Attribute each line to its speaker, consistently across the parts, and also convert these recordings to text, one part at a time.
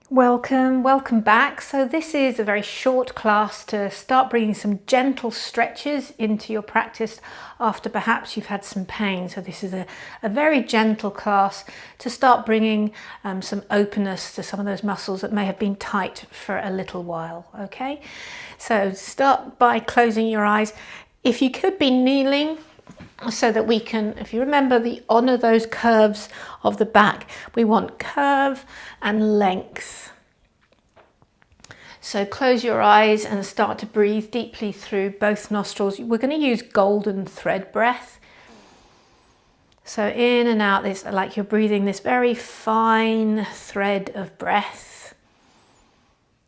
Speaker 1: Welcome back. So this is a very short class to start bringing some gentle stretches into your practice after perhaps you've had some pain. So this is a very gentle class to start bringing some openness to some of those muscles that may have been tight for a little while. Okay, so start by closing your eyes. If you could be kneeling, so that we can, if you remember, honour those curves of the back. We want curve and length. So close your eyes and start to breathe deeply through both nostrils. We're going to use golden thread breath. So in and out, this like you're breathing this very fine thread of breath.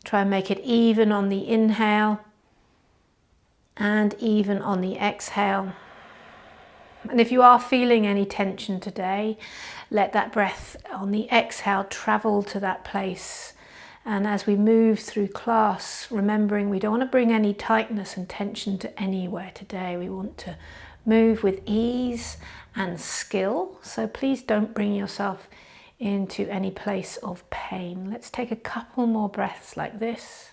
Speaker 1: Try and make it even on the inhale and even on the exhale. And if you are feeling any tension today, let that breath on the exhale travel to that place. And as we move through class, remembering we don't want to bring any tightness and tension to anywhere today. We want to move with ease and skill. So please don't bring yourself into any place of pain. Let's take a couple more breaths like this.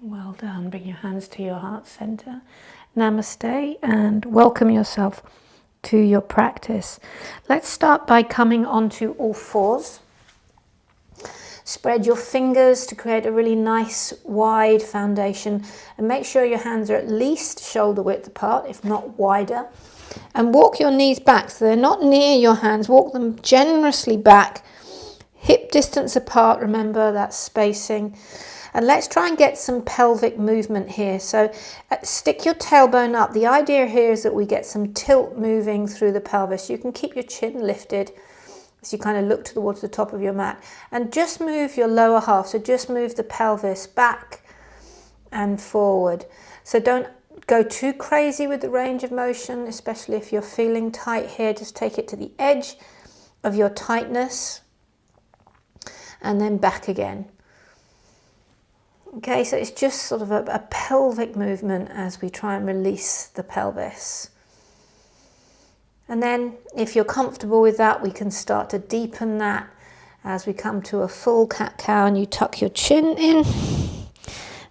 Speaker 1: Well done. Bring your hands to your heart center. Namaste and welcome yourself to your practice. Let's start by coming onto all fours. Spread your fingers to create a really nice wide foundation and make sure your hands are at least shoulder width apart, if not wider. And walk your knees back so they're not near your hands. Walk them generously back, hip distance apart. Remember that spacing. And let's try and get some pelvic movement here. So stick your tailbone up. The idea here is that we get some tilt moving through the pelvis. You can keep your chin lifted as you kind of look towards the top of your mat. And just move your lower half. So just move the pelvis back and forward. So don't go too crazy with the range of motion, especially if you're feeling tight here. Just take it to the edge of your tightness and then back again. Okay, so it's just sort of a pelvic movement as we try and release the pelvis. And then if you're comfortable with that, we can start to deepen that as we come to a full cat-cow and you tuck your chin in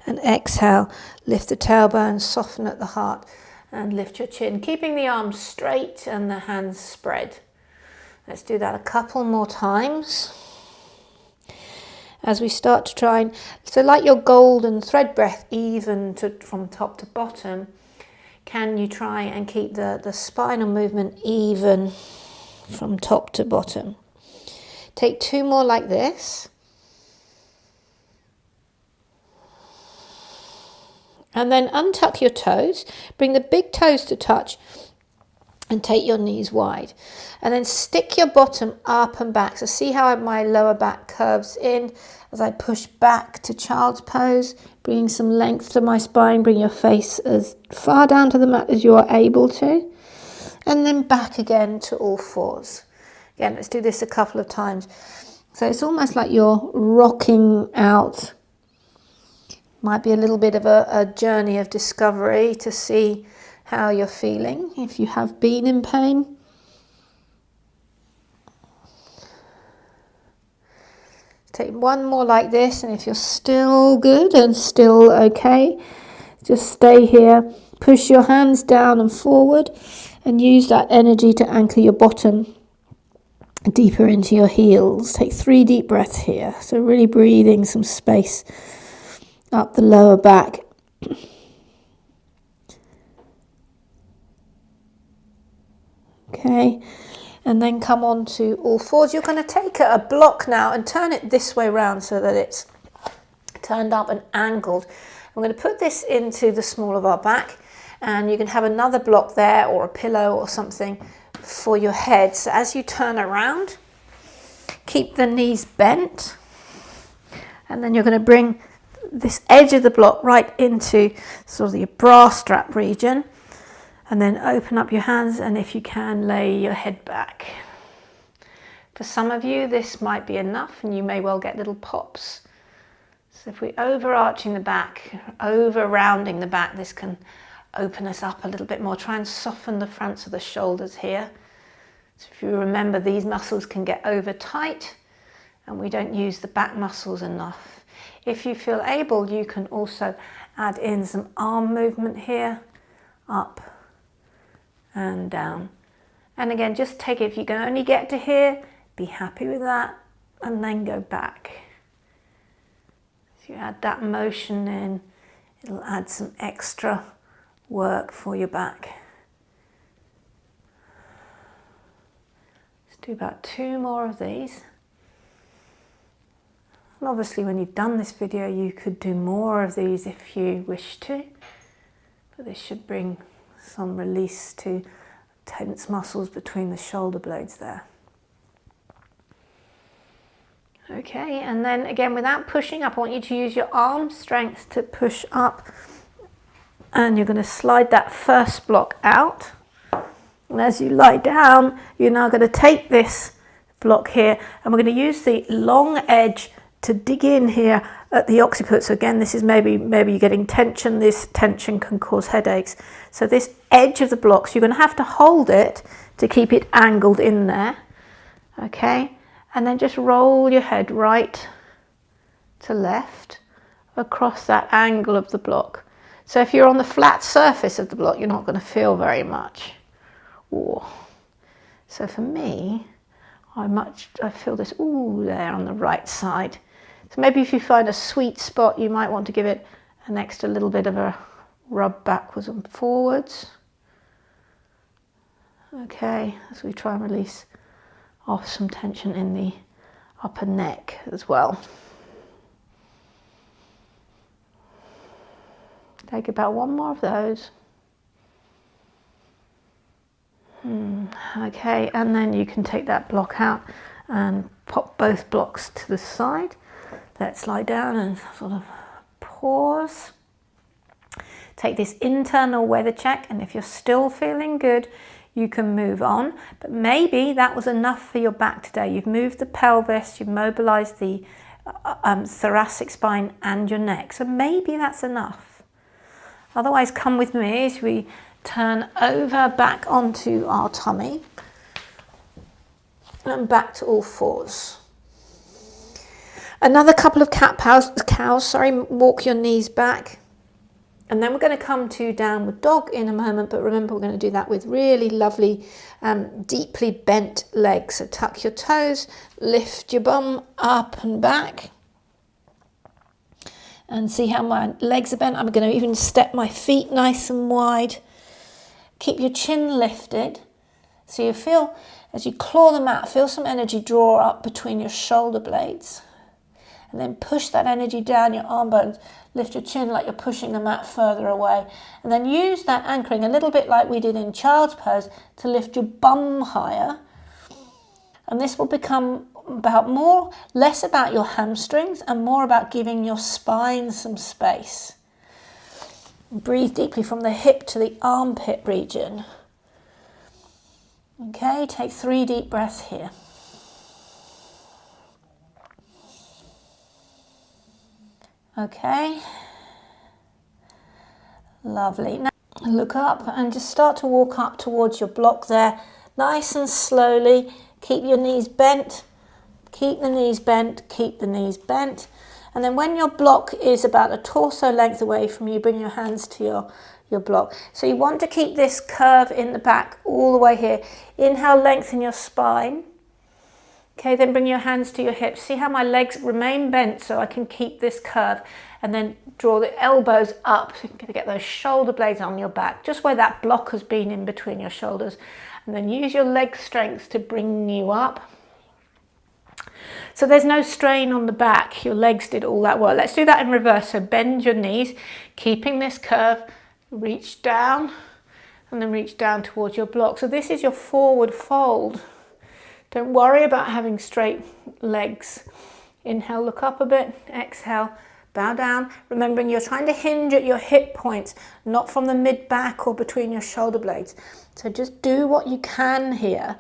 Speaker 1: and exhale, lift the tailbone, soften at the heart and lift your chin, keeping the arms straight and the hands spread. Let's do that a couple more times. As we start to try and, so like your golden thread breath, even from top to bottom, can you try and keep the spinal movement even from top to bottom? Take two more like this. And then untuck your toes, bring the big toes to touch and take your knees wide. And then stick your bottom up and back. So see how my lower back curves in as I push back to child's pose, bringing some length to my spine. Bring your face as far down to the mat as you are able to. And then back again to all fours. Again, let's do this a couple of times. So it's almost like you're rocking out. Might be a little bit of a journey of discovery to see how you're feeling if you have been in pain. Take one more like this, and if you're still good and still okay, just stay here. Push your hands down and forward and use that energy to anchor your bottom deeper into your heels. Take 3 deep breaths here. So really breathing some space up the lower back. Okay, and then come on to all fours. You're going to take a block now and turn it this way round so that it's turned up and angled. I'm going to put this into the small of our back, and you can have another block there or a pillow or something for your head. So as you turn around, keep the knees bent, and then you're going to bring this edge of the block right into sort of the bra strap region, and then open up your hands, and if you can, lay your head back. For some of you, this might be enough, and you may well get little pops. So if we're overarching the back, over rounding the back, this can open us up a little bit more. Try and soften the fronts of the shoulders here. So if you remember, these muscles can get over tight, and we don't use the back muscles enough. If you feel able, you can also add in some arm movement here, up and down. And again, just take it, if you can only get to here, be happy with that, and then go back. So you add that motion in, it'll add some extra work for your back. Let's do about 2 more of these. And obviously when you've done this video, you could do more of these if you wish to, but this should bring some release to tense muscles between the shoulder blades there. Okay, and then again, without pushing up, I want you to use your arm strength to push up, and you're going to slide that first block out. And as you lie down, you're now going to take this block here, and we're going to use the long edge to dig in here at the occiput. So again, this is maybe you're getting tension. This tension can cause headaches. So this edge of the blocks, you're going to have to hold it to keep it angled in there. Okay, and then just roll your head right to left across that angle of the block. So if you're on the flat surface of the block, you're not going to feel very much. Ooh. So for me, I feel this ooh there on the right side. So maybe if you find a sweet spot, you might want to give it an extra little bit of a rub backwards and forwards. Okay, as we try and release off some tension in the upper neck as well. Take about 1 more of those. Okay, and then you can take that block out and pop both blocks to the side. Let's lie down and sort of pause. Take this internal weather check, and if you're still feeling good, you can move on. But maybe that was enough for your back today. You've moved the pelvis, you've mobilized the thoracic spine and your neck. So maybe that's enough. Otherwise, come with me as we turn over back onto our tummy and back to all fours. Another couple of cows, walk your knees back. And then we're going to come to downward dog in a moment, but remember we're going to do that with really lovely, deeply bent legs. So tuck your toes, lift your bum up and back. And see how my legs are bent. I'm going to even step my feet nice and wide. Keep your chin lifted. So you feel, as you claw the mat, feel some energy draw up between your shoulder blades. And then push that energy down your arm bones. Lift your chin like you're pushing the mat further away. And then use that anchoring, a little bit like we did in child's pose, to lift your bum higher. And this will become less about your hamstrings and more about giving your spine some space. Breathe deeply from the hip to the armpit region. Okay, take 3 deep breaths here. Okay, lovely. Now look up and just start to walk up towards your block there, nice and slowly. Keep your knees bent, keep the knees bent, keep the knees bent. And then when your block is about a torso length away from you, bring your hands to your block. So you want to keep this curve in the back all the way here. Inhale, lengthen your spine. Okay, then bring your hands to your hips. See how my legs remain bent so I can keep this curve. And then draw the elbows up so you can get those shoulder blades on your back, just where that block has been in between your shoulders. And then use your leg strength to bring you up. So there's no strain on the back. Your legs did all that work. Let's do that in reverse. So bend your knees, keeping this curve. Reach down and then reach down towards your block. So this is your forward fold. Don't worry about having straight legs. Inhale, look up a bit. Exhale, Bow down, remembering you're trying to hinge at your hip points, not from the mid-back or between your shoulder blades. So just do what you can here.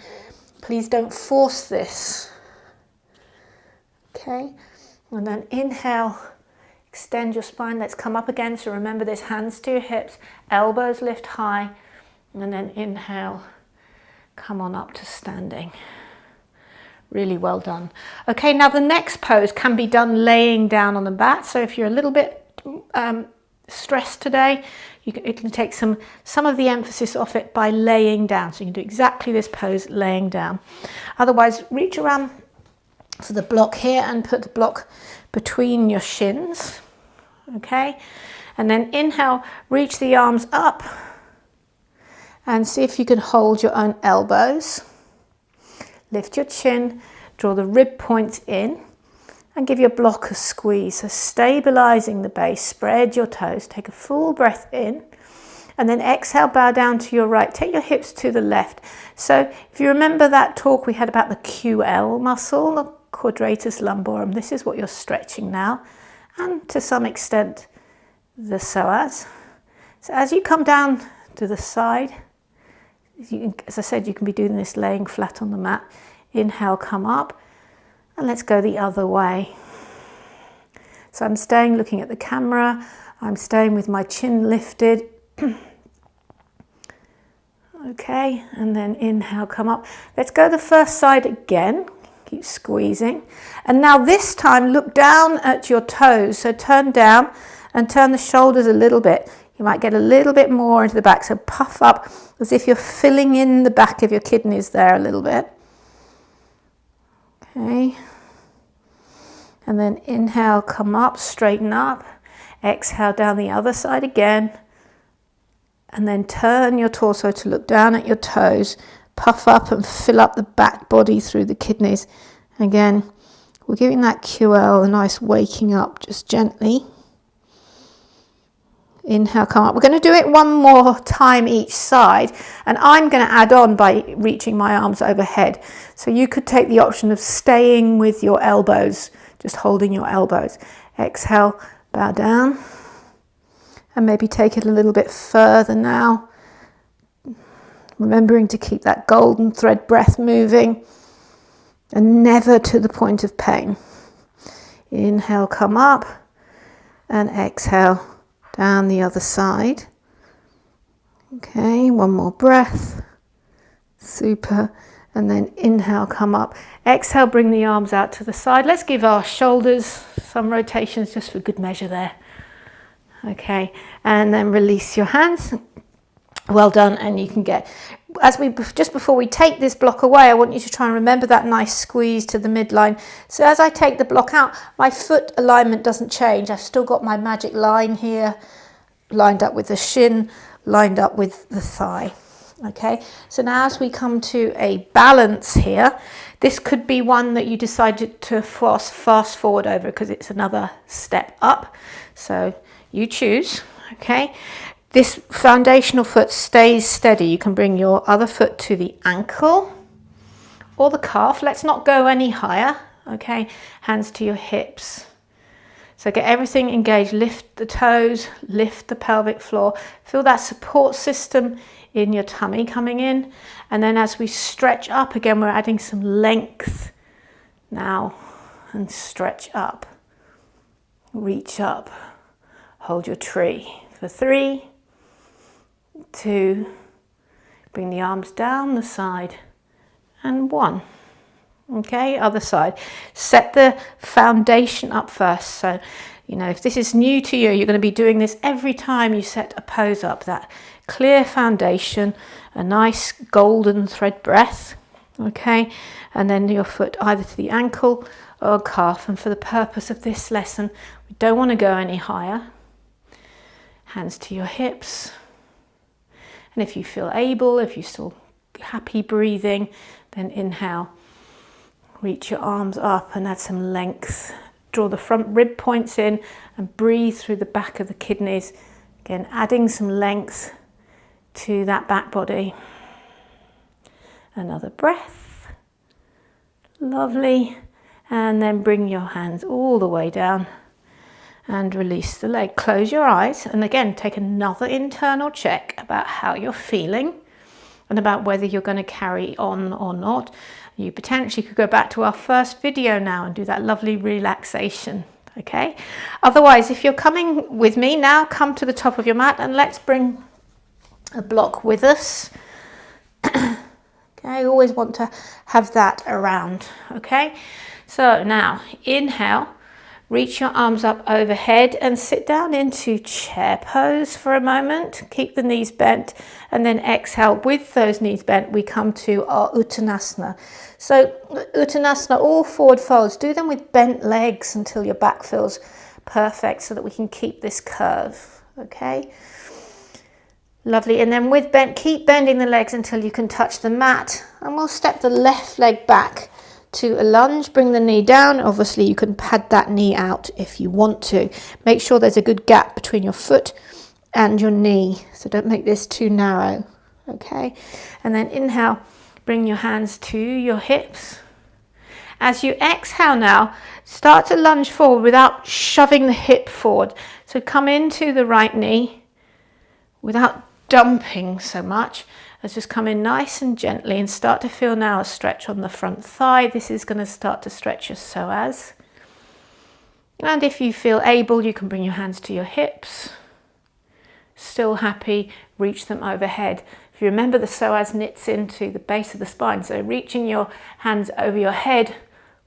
Speaker 1: Please don't force this. Okay, and then inhale, extend your spine. Let's come up again. So remember this, hands to your hips, elbows lift high, and then inhale, come on up to standing. Really well done. Okay, now the next pose can be done laying down on the mat. So if you're a little bit stressed today, it can take some of the emphasis off it by laying down. So you can do exactly this pose laying down. Otherwise, reach around for the block here and put the block between your shins. Okay, and then inhale, reach the arms up and see if you can hold your own elbows. Lift your chin, draw the rib points in and give your block a squeeze. So stabilizing the base, spread your toes, take a full breath in and then exhale, bow down to your right. Take your hips to the left. So if you remember that talk we had about the QL muscle, the quadratus lumborum, this is what you're stretching now, and to some extent the psoas. So as you come down to the side, as I said, you can be doing this laying flat on the mat. Inhale, come up, and let's go the other way. So I'm staying looking at the camera. I'm staying with my chin lifted. Okay, and then inhale, come up. Let's go the first side again. Keep squeezing. And now this time, look down at your toes. So turn down and turn the shoulders a little bit. You might get a little bit more into the back. So puff up as if you're filling in the back of your kidneys there a little bit. Okay. And then inhale, come up, straighten up. Exhale, down the other side again. And then turn your torso to look down at your toes. Puff up and fill up the back body through the kidneys. Again, we're giving that QL a nice waking up just gently. Inhale, come up. We're going to do it one more time each side, and I'm going to add on by reaching my arms overhead. So you could take the option of staying with your elbows, just holding your elbows. Exhale, bow down, and maybe take it a little bit further now. Remembering to keep that golden thread breath moving, and never to the point of pain. Inhale, come up, and exhale. Down the other side. Okay, one more breath. Super. And then inhale, come up. Exhale, bring the arms out to the side. Let's give our shoulders some rotations just for good measure there. Okay, and then release your hands. Well done. And you can get, just before we take this block away, I want you to try and remember that nice squeeze to the midline. So as I take the block out, my foot alignment doesn't change. I've still got my magic line here, lined up with the shin, lined up with the thigh. Okay, so now as we come to a balance here, this could be one that you decided to fast forward over because it's another step up. So you choose, okay. This foundational foot stays steady. You can bring your other foot to the ankle or the calf. Let's not go any higher, okay? Hands to your hips. So get everything engaged. Lift the toes, lift the pelvic floor. Feel that support system in your tummy coming in. And then as we stretch up, again, we're adding some length now. And stretch up. Reach up. Hold your tree for 3, 2, bring the arms down the side, and 1. Okay, other side. Set the foundation up first. So, if this is new to you, you're going to be doing this every time you set a pose up. That clear foundation, a nice golden thread breath. Okay, and then your foot either to the ankle or calf. And for the purpose of this lesson, we don't want to go any higher. Hands to your hips. And if you feel able, if you're still happy breathing, then inhale. Reach your arms up and add some length. Draw the front rib points in and breathe through the back of the kidneys. Again, adding some length to that back body. Another breath. Lovely. And then bring your hands all the way down and release the leg. Close your eyes and again take another internal check about how you're feeling and about whether you're going to carry on or not. You potentially could go back to our first video now and do that lovely relaxation, okay? Otherwise, if you're coming with me now, come to the top of your mat and let's bring a block with us. Okay, always want to have that around, okay? So now, inhale, reach your arms up overhead and sit down into chair pose for a moment. Keep the knees bent and then exhale. With those knees bent, we come to our Uttanasana. So Uttanasana, all forward folds, do them with bent legs until your back feels perfect so that we can keep this curve, okay? Lovely, and then with bent, keep bending the legs until you can touch the mat. And we'll step the left leg back to a lunge, bring the knee down. Obviously you can pad that knee out if you want to. Make sure there's a good gap between your foot and your knee, so don't make this too narrow, okay? And then inhale, bring your hands to your hips. As you exhale now, start to lunge forward without shoving the hip forward. So come into the right knee without dumping so much. Let's just come in nice and gently and start to feel now a stretch on the front thigh. This is going to start to stretch your psoas. And if you feel able, you can bring your hands to your hips. Still happy, reach them overhead. If you remember, the psoas knits into the base of the spine, so reaching your hands over your head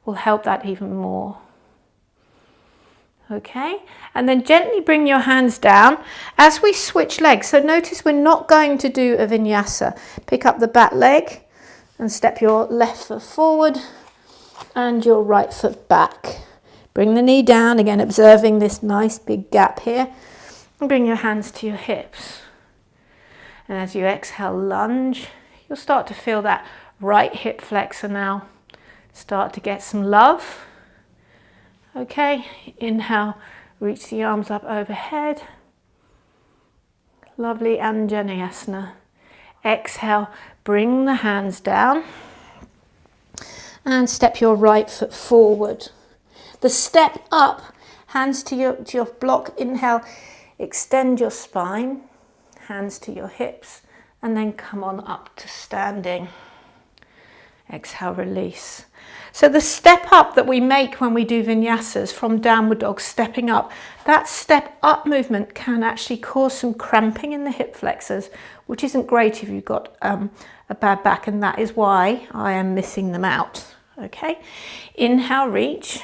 Speaker 1: will help that even more. Okay, and then gently bring your hands down as we switch legs. So notice we're not going to do a vinyasa. Pick up the back leg and step your left foot forward and your right foot back. Bring the knee down, again observing this nice big gap here, and bring your hands to your hips. And as you exhale, lunge, you'll start to feel that right hip flexor now start to get some love. Okay, inhale, reach the arms up overhead. Lovely, Anjanayasana. Exhale, bring the hands down and step your right foot forward. The step up, hands to your block. Inhale, extend your spine, hands to your hips, and then come on up to standing. Exhale, release. So the step up that we make when we do vinyasas from downward dog, stepping up, that step up movement can actually cause some cramping in the hip flexors, which isn't great if you've got a bad back, and that is why I am missing them out. Okay, inhale, reach.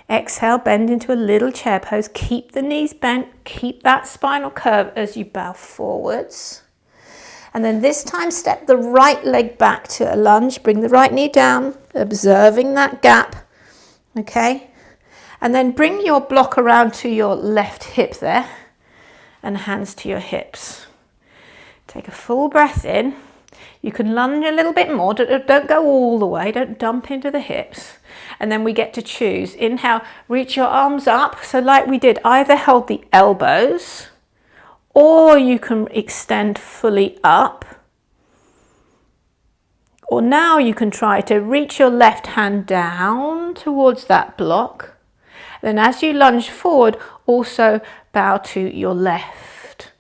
Speaker 1: Exhale, bend into a little chair pose. Keep the knees bent, keep that spinal curve as you bow forwards. And then this time, step the right leg back to a lunge. Bring the right knee down, observing that gap, okay? And then bring your block around to your left hip there and hands to your hips. Take a full breath in. You can lunge a little bit more. Don't go all the way. Don't dump into the hips. And then we get to choose. Inhale, reach your arms up. So like we did, either hold the elbows, or you can extend fully up. Or now you can try to reach your left hand down towards that block. Then as you lunge forward, also bow to your left.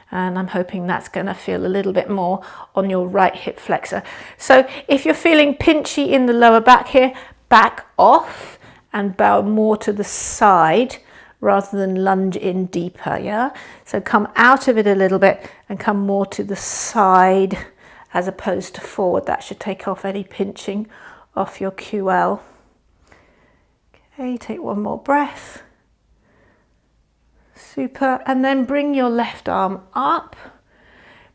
Speaker 1: And I'm hoping that's going to feel a little bit more on your right hip flexor. So if you're feeling pinchy in the lower back here, back off and bow more to the side, rather than lunge in deeper, yeah? So come out of it a little bit and come more to the side as opposed to forward. That should take off any pinching off your QL. Okay, take one more breath. Super. And then bring your left arm up.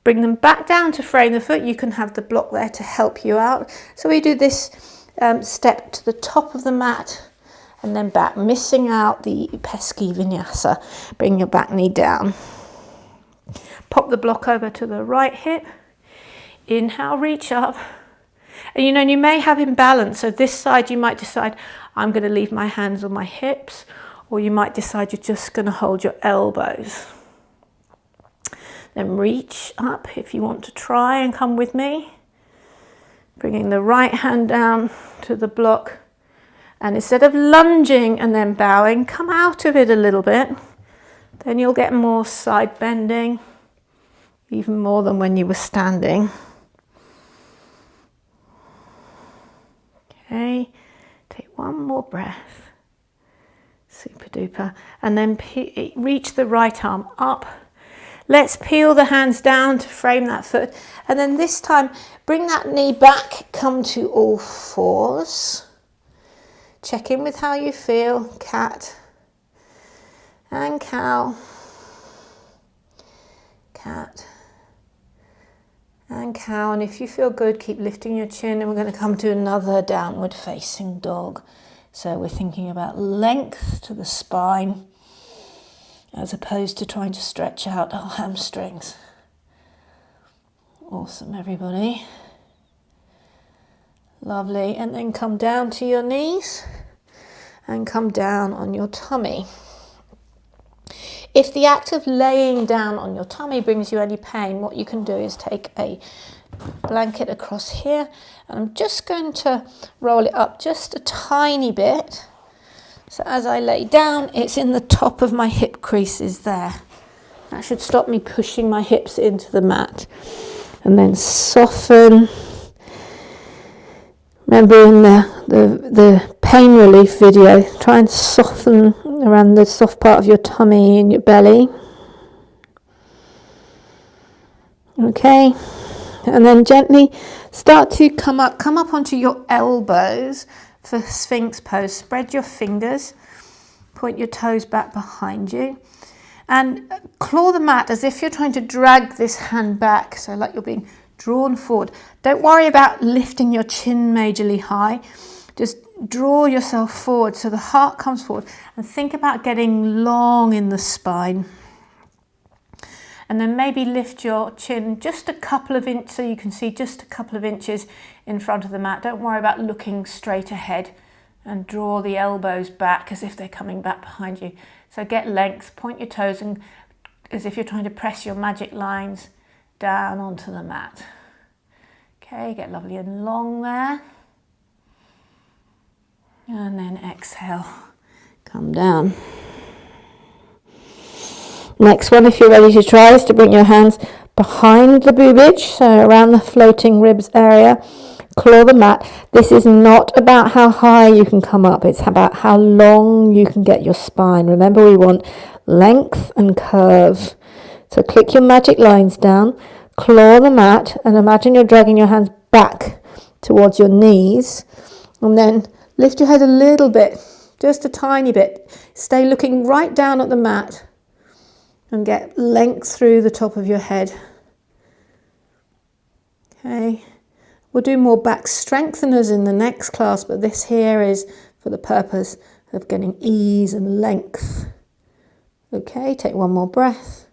Speaker 1: Bring them back down to frame the foot. You can have the block there to help you out. So we do this step to the top of the mat, and then back, missing out the pesky vinyasa. Bring your back knee down. Pop the block over to the right hip. Inhale, reach up. And you may have imbalance. So this side you might decide, I'm going to leave my hands on my hips, or you might decide you're just going to hold your elbows. Then reach up if you want to try and come with me. Bringing the right hand down to the block. And instead of lunging and then bowing, come out of it a little bit. Then you'll get more side bending, even more than when you were standing. Okay, take one more breath. Super duper. And then reach the right arm up. Let's peel the hands down to frame that foot. And then this time, bring that knee back, come to all fours. Check in with how you feel. Cat and cow. Cat and cow. And if you feel good, keep lifting your chin. And we're going to come to another downward facing dog. So we're thinking about length to the spine, as opposed to trying to stretch out our hamstrings. Awesome, everybody. Lovely. And then come down to your knees and come down on your tummy. If the act of laying down on your tummy brings you any pain, what you can do is take a blanket across here, and I'm just going to roll it up just a tiny bit. So as I lay down, it's in the top of my hip creases there. That should stop me pushing my hips into the mat. And then soften. Remember in the pain relief video, try and soften around the soft part of your tummy and your belly. Okay, and then gently start to come up onto your elbows for Sphinx pose. Spread your fingers, point your toes back behind you, and claw the mat as if you're trying to drag this hand back, so like you're being drawn forward. Don't worry about lifting your chin majorly high. Just draw yourself forward so the heart comes forward, and think about getting long in the spine. And then maybe lift your chin just a couple of inches so you can see just a couple of inches in front of the mat. Don't worry about looking straight ahead, and draw the elbows back as if they're coming back behind you. So get length, point your toes, and as if you're trying to press your magic lines down onto the mat. Okay, get lovely and long there. And then exhale, come down. Next one, if you're ready to try, is to bring your hands behind the boobage, so around the floating ribs area. Claw the mat. This is not about how high you can come up, it's about how long you can get your spine. Remember, we want length and curve. So click your magic lines down, claw the mat, and imagine you're dragging your hands back towards your knees, and then lift your head a little bit, just a tiny bit. Stay looking right down at the mat and get length through the top of your head. Okay, we'll do more back strengtheners in the next class, but this here is for the purpose of getting ease and length. Okay, take one more breath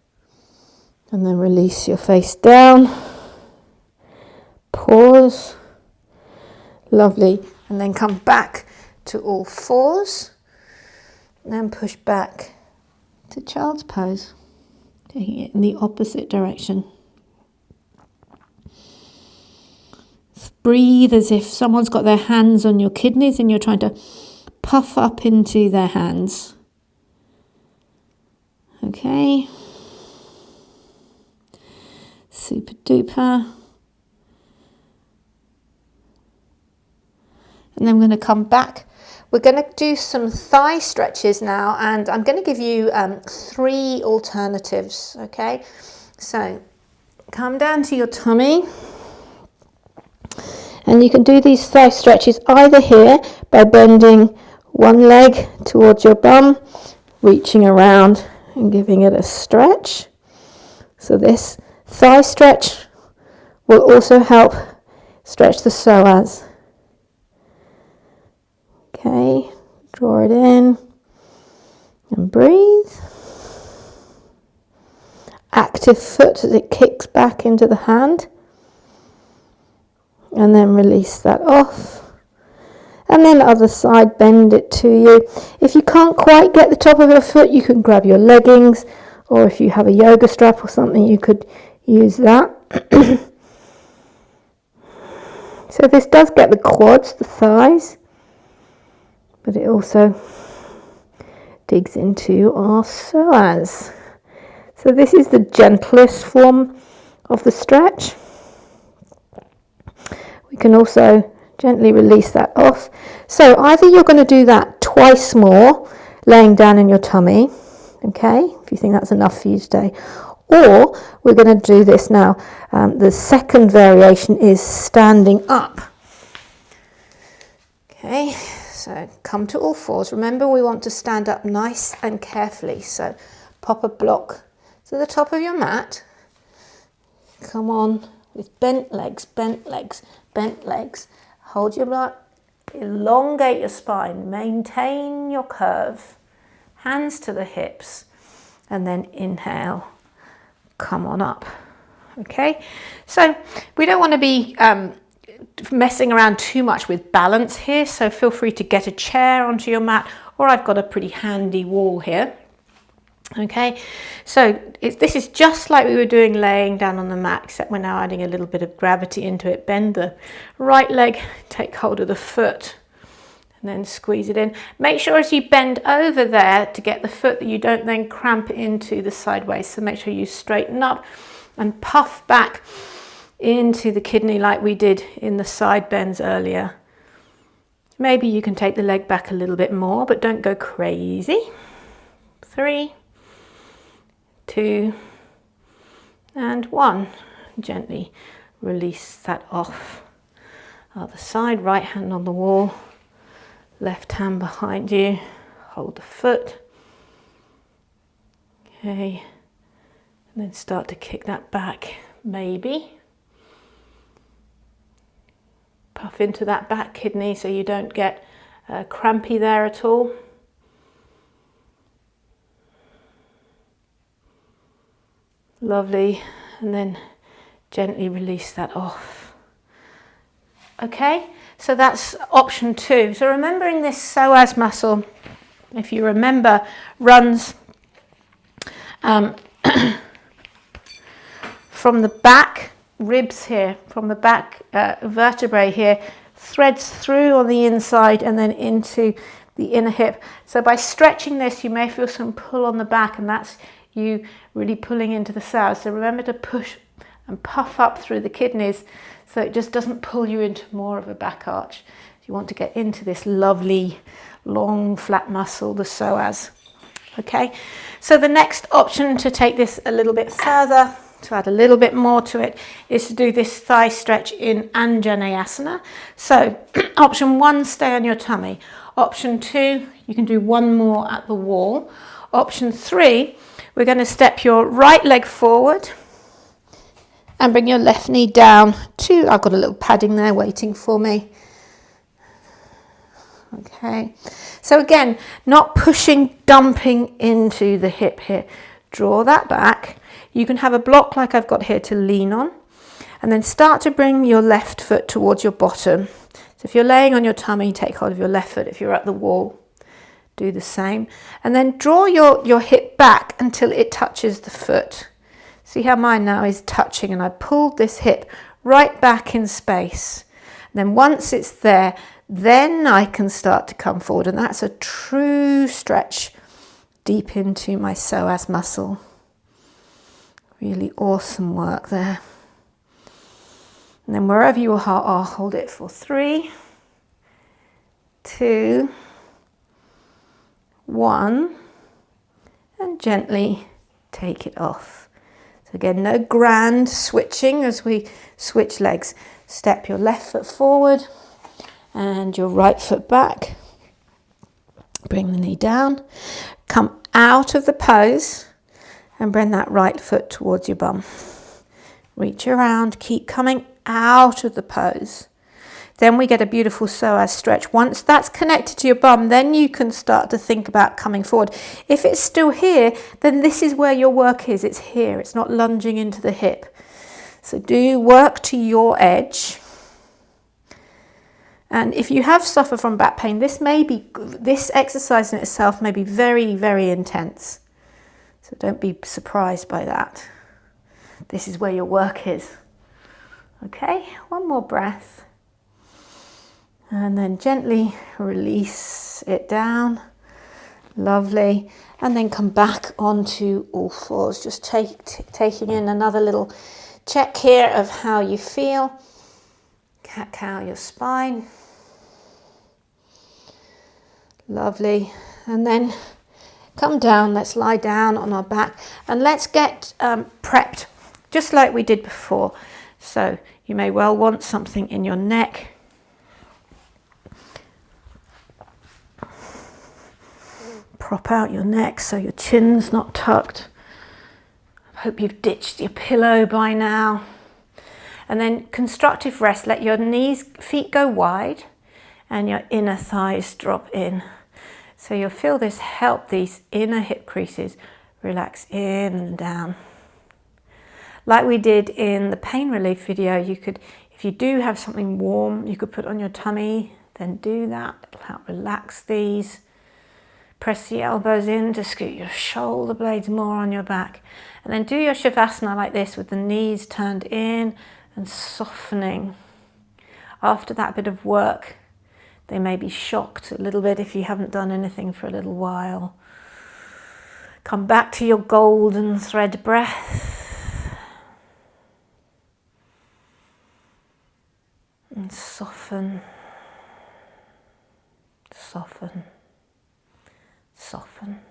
Speaker 1: and then release your face down. Pause. Lovely. And then come back to all fours, and then push back to child's pose, taking it in the opposite direction. Breathe as if someone's got their hands on your kidneys and you're trying to puff up into their hands. Okay. Super duper. And then we're going to come back. We're going to do some thigh stretches now, and I'm going to give you 3 alternatives, okay? So come down to your tummy, and you can do these thigh stretches either here by bending one leg towards your bum, reaching around and giving it a stretch. So this thigh stretch will also help stretch the psoas. Okay, draw it in and breathe. Active foot as it kicks back into the hand. And then release that off. And then other side, bend it to you. If you can't quite get the top of your foot, you can grab your leggings, or if you have a yoga strap or something, you could use that. So this does get the quads, the thighs, but it also digs into our psoas. So this is the gentlest form of the stretch. We can also gently release that off. So either you're going to do that twice more, laying down in your tummy, okay, if you think that's enough for you today, or we're going to do this now. The second variation is standing up. Okay, so come to all fours. Remember, we want to stand up nice and carefully. So pop a block to the top of your mat. Come on with bent legs, bent legs, bent legs. Hold your butt, elongate your spine, maintain your curve. Hands to the hips, and then inhale, come on up. Okay, so we don't want to be messing around too much with balance here, so feel free to get a chair onto your mat, or I've got a pretty handy wall here. Okay, so this is just like we were doing laying down on the mat, except we're now adding a little bit of gravity into it. Bend the right leg, take hold of the foot, and then squeeze it in. Make sure as you bend over there to get the foot that you don't then cramp into the sideways. So make sure you straighten up and puff back into the kidney like we did in the side bends earlier. Maybe you can take the leg back a little bit more, but don't go crazy. 3, 2, and 1. Gently release that off. Other side, right hand on the wall, left hand behind you. Hold the foot. Okay, and then start to kick that back, maybe. Puff into that back kidney so you don't get crampy there at all. Lovely, and then gently release that off. Okay, so that's option 2. So remembering this psoas muscle, if you remember, runs from the back ribs here, from the back vertebrae here, threads through on the inside and then into the inner hip. So by stretching this, you may feel some pull on the back, and that's you really pulling into the psoas. So remember to push and puff up through the kidneys so it just doesn't pull you into more of a back arch. You want to get into this lovely long flat muscle, the psoas. Okay, so the next option to take this a little bit further, to add a little bit more to it, is to do this thigh stretch in Anjanayasana. So option 1, stay on your tummy. Option 2, you can do one more at the wall. Option 3, we're going to step your right leg forward and bring your left knee down to, I've got a little padding there waiting for me. Okay, so again, not pushing, dumping into the hip here. Draw that back. You can have a block like I've got here to lean on, and then start to bring your left foot towards your bottom. So if you're laying on your tummy, take hold of your left foot. If you're at the wall, do the same. And then draw your hip back until it touches the foot. See how mine now is touching, and I pulled this hip right back in space. And then once it's there, then I can start to come forward, and that's a true stretch deep into my psoas muscle. Really awesome work there. And then wherever you are, hold it for 3, 2, 1, and gently take it off. So again, no grand switching as we switch legs. Step your left foot forward and your right foot back. Bring the knee down. Come out of the pose and bring that right foot towards your bum. Reach around, keep coming out of the pose. Then we get a beautiful psoas stretch. Once that's connected to your bum, then you can start to think about coming forward. If it's still here, then this is where your work is. It's here. It's not lunging into the hip. So do work to your edge. And if you have suffered from back pain, this exercise in itself may be very, very intense. So don't be surprised by that. This is where your work is. Okay, one more breath. And then gently release it down. Lovely. And then come back onto all fours. Just taking in another little check here of how you feel. Cat-cow your spine. Lovely. And then come down. Let's lie down on our back. And let's get prepped, just like we did before. So you may well want something in your neck. Prop out your neck so your chin's not tucked. I hope you've ditched your pillow by now. And then constructive rest. Let your feet go wide and your inner thighs drop in. So you'll feel this help these inner hip creases relax in and down. Like we did in the pain relief video, you could, if you do have something warm, you could put on your tummy, then do that. It'll help relax these. Press the elbows in to scoot your shoulder blades more on your back. And then do your Shavasana like this with the knees turned in and softening. After that bit of work, they may be shocked a little bit if you haven't done anything for a little while. Come back to your golden thread breath. And soften, soften. Soften.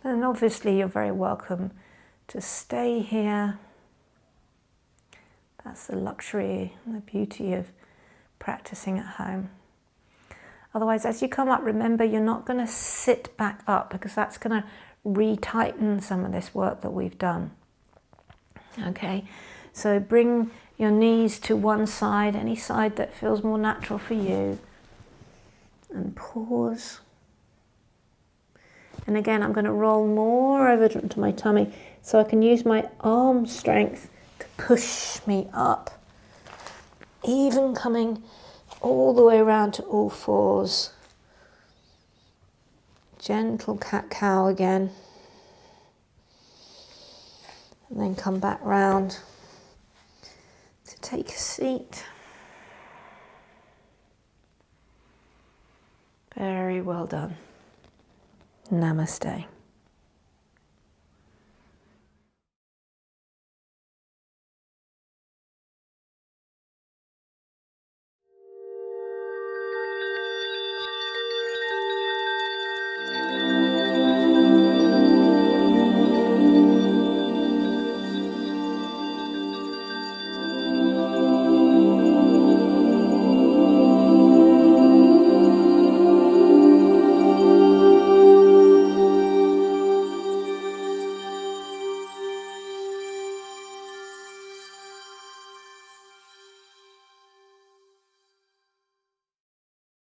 Speaker 1: And obviously you're very welcome to stay here. That's the luxury and the beauty of practicing at home. Otherwise, as you come up, remember you're not going to sit back up because that's going to retighten some of this work that we've done. Okay, so bring your knees to one side, any side that feels more natural for you, and pause. And again, I'm going to roll more over to my tummy so I can use my arm strength to push me up. Even coming all the way around to all fours. Gentle cat-cow again. And then come back round to take a seat. Very well done. Namaste.